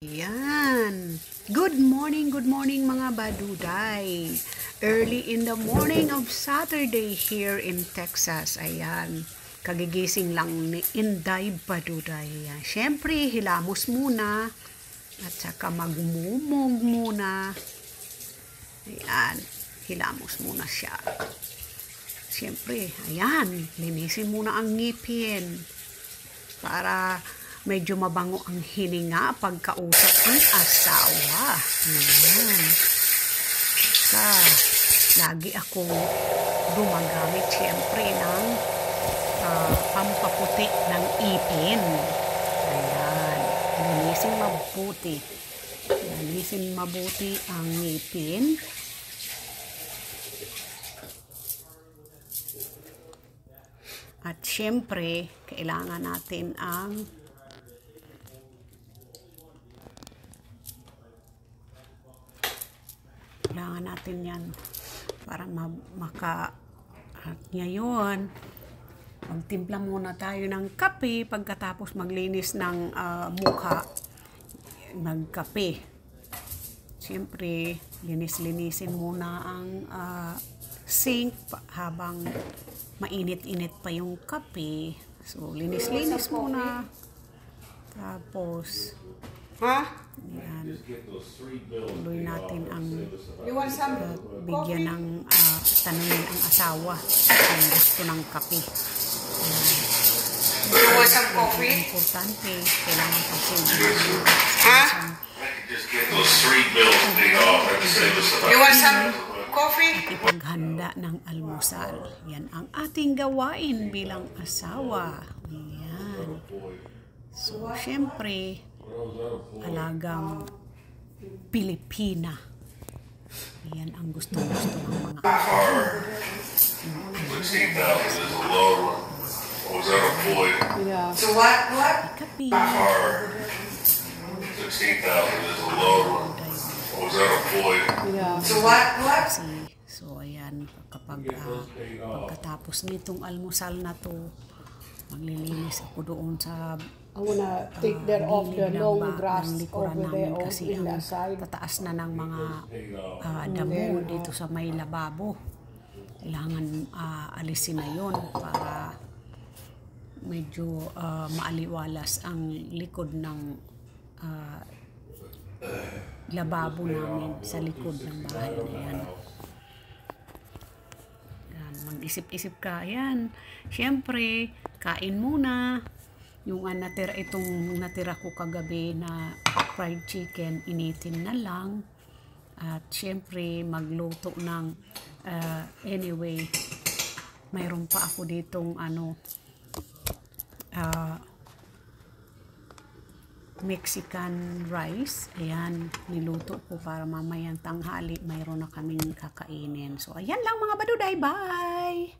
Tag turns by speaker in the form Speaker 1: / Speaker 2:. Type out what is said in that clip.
Speaker 1: Yan. Good morning mga baduday. Early in the morning of Saturday here in Texas. Ayan. Kagigising lang ni Inday Baduday. Ayan. Siyempre, hilamos muna. At saka magmumog muna. Ayan. Hilamos muna siya. Siyempre, ayan. Linisin muna ang ngipin. Para medyo mabango ang hininga pagkausap ang asawa. Ayan. Saka, lagi akong gumagamit siyempre ng pampaputi ng ipin. Ayan. Linisin mabuti. Linisin mabuti ang ngipin. At siyempre, kailangan natin ang yan para at ngayon magtimpla muna tayo ng kape pagkatapos maglinis ng mukha, magkape. Siyempre, linisin muna ang sink habang mainit-init pa yung kape. So, linis muna. Tapos, yan. Tuloy natin ang bigyan ng tanungin ang asawa kung gusto ng kape. Importante, kailangan at ipaghanda ng almusal. Yan ang ating gawain bilang asawa. Yan. So, syempre, alagang Pilipina. Yan ang gusto-gusto ng mga
Speaker 2: So what?
Speaker 1: kape.
Speaker 2: So what?
Speaker 1: So ayan, pagkatapos nitong almusal na to, maglilinis ako doon sa
Speaker 3: I wanna take that off the long grass over there
Speaker 1: kasi
Speaker 3: in the
Speaker 1: ang
Speaker 3: side.
Speaker 1: tataas na ng mga damo dito sa may lababo. Kailangan alisin na yun para medyo maaliwalas ang likod ng lababo namin sa likod ng bahay na yan. Mag-isip-isip ka. Ayan. Siyempre, kain muna. Yung natira ko kagabi na fried chicken, initin na lang. At siyempre, magluto ng anyway, mayroon pa ako ditong Mexican rice. Ayan, niluto ko para mamayang tanghali mayroon na kaming kakainin. So, ayan lang mga baduday. Bye!